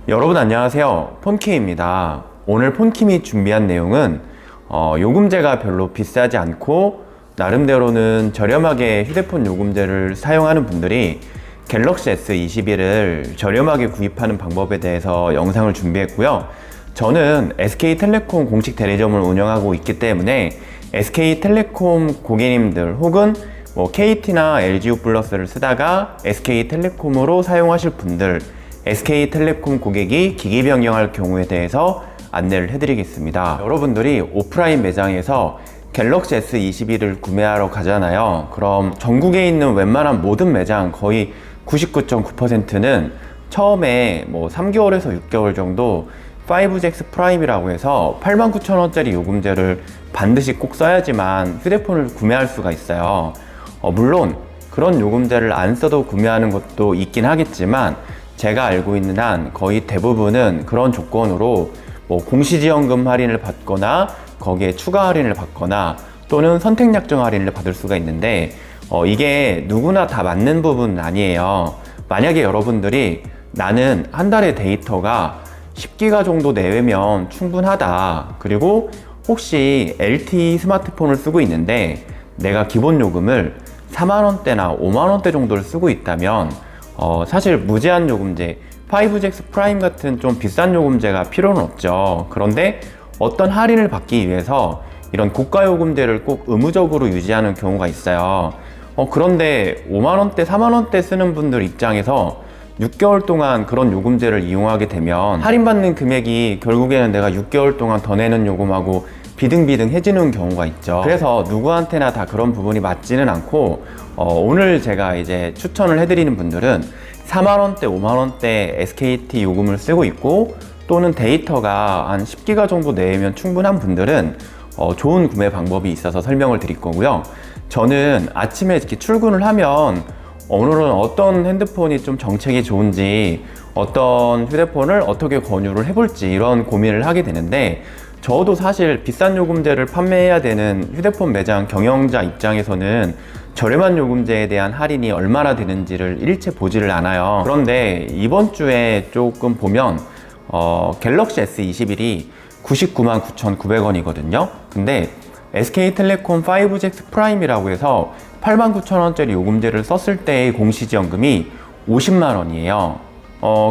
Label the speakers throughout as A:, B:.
A: 여러분 안녕하세요. 폰키입니다. 오늘 폰킴이 준비한 내용은 요금제가 별로 비싸지 않고 나름대로는 저렴하게 휴대폰 요금제를 사용하는 분들이 갤럭시 S21을 저렴하게 구입하는 방법에 대해서 영상을 준비했고요. 저는 SK텔레콤 공식 대리점을 운영하고 있기 때문에 SK텔레콤 고객님들 혹은 KT나 LGU 플러스를 쓰다가 SK텔레콤으로 사용하실 분들, SK텔레콤 고객이 기기 변경할 경우에 대해서 안내를 해드리겠습니다. 여러분들이 오프라인 매장에서 갤럭시 S21을 구매하러 가잖아요. 그럼 전국에 있는 웬만한 모든 매장 거의 99.9%는 처음에 3개월에서 6개월 정도 5GX 프라임이라고 해서 89,000원짜리 요금제를 반드시 꼭 써야지만 휴대폰을 구매할 수가 있어요. 물론 그런 요금제를 안 써도 구매하는 것도 있긴 하겠지만 제가 알고 있는 한 거의 대부분은 그런 조건으로 공시지원금 할인을 받거나 거기에 추가 할인을 받거나 또는 선택약정 할인을 받을 수가 있는데 이게 누구나 다 맞는 부분은 아니에요. 만약에 여러분들이 나는 한 달에 데이터가 10기가 정도 내외면 충분하다, 그리고 혹시 LTE 스마트폰을 쓰고 있는데 내가 기본 요금을 4만원대나 5만원대 정도를 쓰고 있다면 사실 무제한 요금제 5GX 프라임 같은 좀 비싼 요금제가 필요는 없죠. 그런데 어떤 할인을 받기 위해서 이런 고가 요금제를 꼭 의무적으로 유지하는 경우가 있어요. 그런데 5만원대 4만원대 쓰는 분들 입장에서 6개월 동안 그런 요금제를 이용하게 되면 할인받는 금액이 결국에는 내가 6개월 동안 더 내는 요금하고 비등비등해지는 경우가 있죠. 그래서 누구한테나 다 그런 부분이 맞지는 않고 오늘 제가 이제 추천을 해드리는 분들은 4만원대, 5만원대 SKT 요금을 쓰고 있고 또는 데이터가 한 10기가 정도 내면 충분한 분들은 좋은 구매 방법이 있어서 설명을 드릴 거고요. 저는 아침에 이렇게 출근을 하면 오늘은 어떤 핸드폰이 좀 정책이 좋은지, 어떤 휴대폰을 어떻게 권유를 해볼지 이런 고민을 하게 되는데, 저도 사실 비싼 요금제를 판매해야 되는 휴대폰 매장 경영자 입장에서는 저렴한 요금제에 대한 할인이 얼마나 되는지를 일체 보지를 않아요. 그런데 이번 주에 조금 보면 갤럭시 S21이 999,900원이거든요. 근데 SK텔레콤 5GX 프라임이라고 해서 89,000원짜리 요금제를 썼을 때의 공시지원금이 50만원이에요.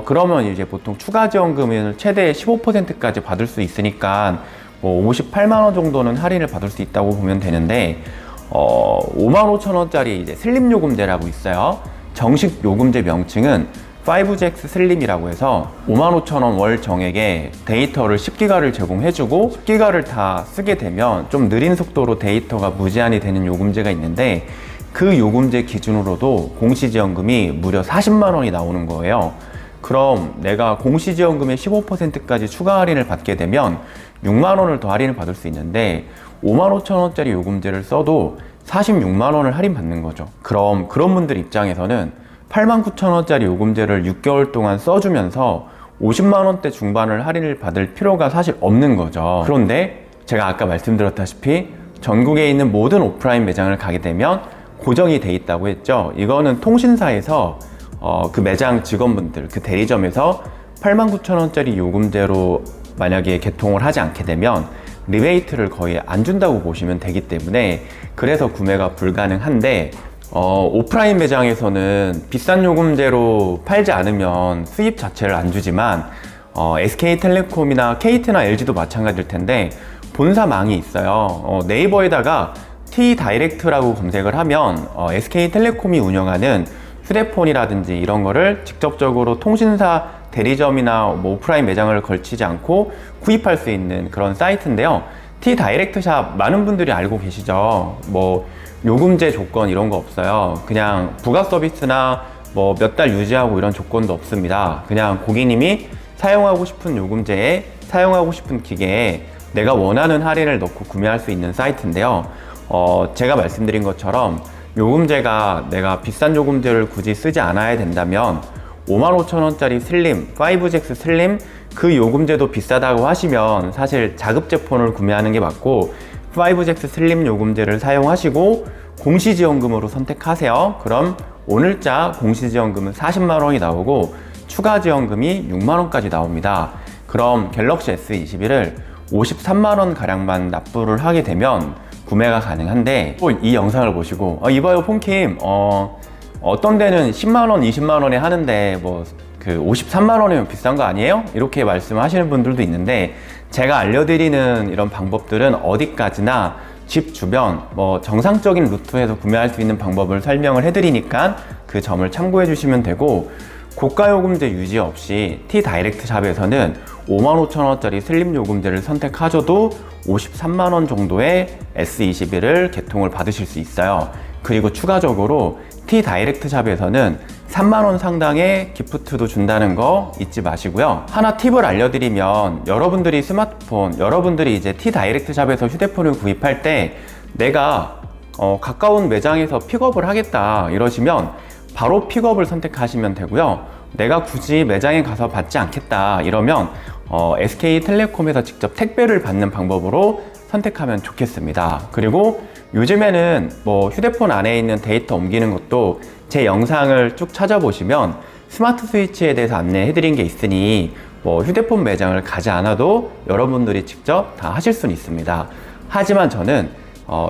A: 그러면 이제 보통 추가 지원금을 최대 15%까지 받을 수 있으니까 58만원 정도는 할인을 받을 수 있다고 보면 되는데 55,000원짜리 이제 슬림 요금제라고 있어요. 정식 요금제 명칭은 5GX 슬림이라고 해서 55,000원 월 정액에 데이터를 10기가를 제공해주고 10기가를 다 쓰게 되면 좀 느린 속도로 데이터가 무제한이 되는 요금제가 있는데, 그 요금제 기준으로도 공시지원금이 무려 40만원이 나오는 거예요. 그럼 내가 공시지원금의 15%까지 추가 할인을 받게 되면 6만원을 더 할인을 받을 수 있는데 55,000원짜리 요금제를 써도 46만원을 할인받는 거죠. 그럼 그런 분들 입장에서는 89,000원짜리 요금제를 6개월 동안 써주면서 50만원대 중반을 할인을 받을 필요가 사실 없는 거죠. 그런데 제가 아까 말씀드렸다시피 전국에 있는 모든 오프라인 매장을 가게 되면 고정이 돼 있다고 했죠. 이거는 통신사에서 그 매장 직원분들, 그 대리점에서 89,000원짜리 요금제로 만약에 개통을 하지 않게 되면 리베이트를 거의 안 준다고 보시면 되기 때문에 그래서 구매가 불가능한데, 오프라인 매장에서는 비싼 요금제로 팔지 않으면 수입 자체를 안 주지만 SK텔레콤이나 KT나 LG도 마찬가지일 텐데 본사망이 있어요. 네이버에다가 T다이렉트라고 검색을 하면 SK텔레콤이 운영하는 휴대폰이라든지 이런 거를 직접적으로 통신사 대리점이나 오프라인 매장을 걸치지 않고 구입할 수 있는 그런 사이트인데요. T다이렉트샵 많은 분들이 알고 계시죠? 요금제 조건 이런 거 없어요. 그냥 부가 서비스나 몇 달 유지하고 이런 조건도 없습니다. 그냥 고객님이 사용하고 싶은 요금제에 사용하고 싶은 기계에 내가 원하는 할인을 넣고 구매할 수 있는 사이트인데요. 제가 말씀드린 것처럼 요금제가 내가 비싼 요금제를 굳이 쓰지 않아야 된다면 55,000원짜리 슬림, 5GX 슬림 그 요금제도 비싸다고 하시면 사실 자급제 폰을 구매하는 게 맞고 5GX 슬림 요금제를 사용하시고 공시지원금으로 선택하세요. 그럼 오늘자 공시지원금은 40만원이 나오고 추가 지원금이 6만원까지 나옵니다. 그럼 갤럭시 S21을 53만원 가량만 납부를 하게 되면 구매가 가능한데, 이 영상을 보시고 이봐요 폰킴, 어떤 데는 10만원 20만원에 하는데 그 53만원이면 비싼 거 아니에요? 이렇게 말씀하시는 분들도 있는데, 제가 알려드리는 이런 방법들은 어디까지나 집 주변 정상적인 루트에서 구매할 수 있는 방법을 설명을 해드리니까 그 점을 참고해 주시면 되고, 고가 요금제 유지 없이 T 다이렉트 샵에서는 55,000원짜리 슬림 요금제를 선택하셔도 53만원 정도의 S21을 개통을 받으실 수 있어요. 그리고 추가적으로 T 다이렉트 샵에서는 3만원 상당의 기프트도 준다는 거 잊지 마시고요. 하나 팁을 알려드리면, 여러분들이 이제 T 다이렉트 샵에서 휴대폰을 구입할 때 내가 가까운 매장에서 픽업을 하겠다 이러시면 바로 픽업을 선택하시면 되고요. 내가 굳이 매장에 가서 받지 않겠다 이러면 SK텔레콤에서 직접 택배를 받는 방법으로 선택하면 좋겠습니다. 그리고 요즘에는 휴대폰 안에 있는 데이터 옮기는 것도 제 영상을 쭉 찾아보시면 스마트 스위치에 대해서 안내해 드린 게 있으니 휴대폰 매장을 가지 않아도 여러분들이 직접 다 하실 수는 있습니다. 하지만 저는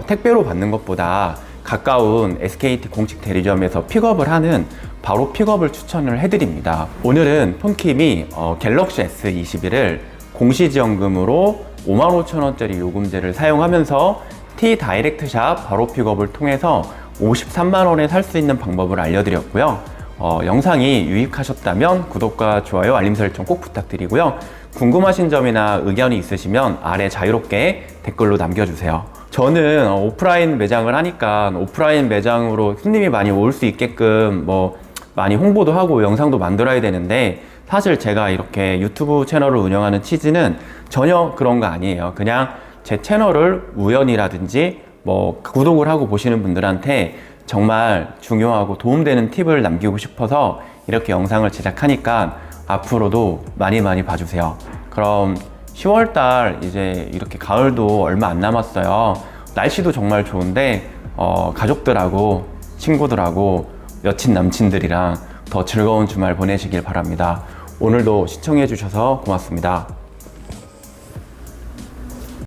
A: 택배로 받는 것보다 가까운 SKT 공식 대리점에서 픽업을 하는 바로 픽업을 추천을 해드립니다. 오늘은 폰킴이 갤럭시 S21을 공시지원금으로 55,000원짜리 요금제를 사용하면서 T 다이렉트 샵 바로 픽업을 통해서 53만원에 살 수 있는 방법을 알려드렸고요. 영상이 유익하셨다면 구독과 좋아요, 알림 설정 꼭 부탁드리고요. 궁금하신 점이나 의견이 있으시면 아래 자유롭게 댓글로 남겨주세요. 저는 오프라인 매장을 하니까 오프라인 매장으로 손님이 많이 올 수 있게끔 많이 홍보도 하고 영상도 만들어야 되는데, 사실 제가 이렇게 유튜브 채널을 운영하는 취지는 전혀 그런 거 아니에요. 그냥 제 채널을 우연이라든지 구독을 하고 보시는 분들한테 정말 중요하고 도움되는 팁을 남기고 싶어서 이렇게 영상을 제작하니까 앞으로도 많이 봐주세요. 그럼 10월달 이제 이렇게 가을도 얼마 안 남았어요. 날씨도 정말 좋은데 가족들하고 친구들하고 여친 남친들이랑 더 즐거운 주말 보내시길 바랍니다. 오늘도 시청해 주셔서 고맙습니다.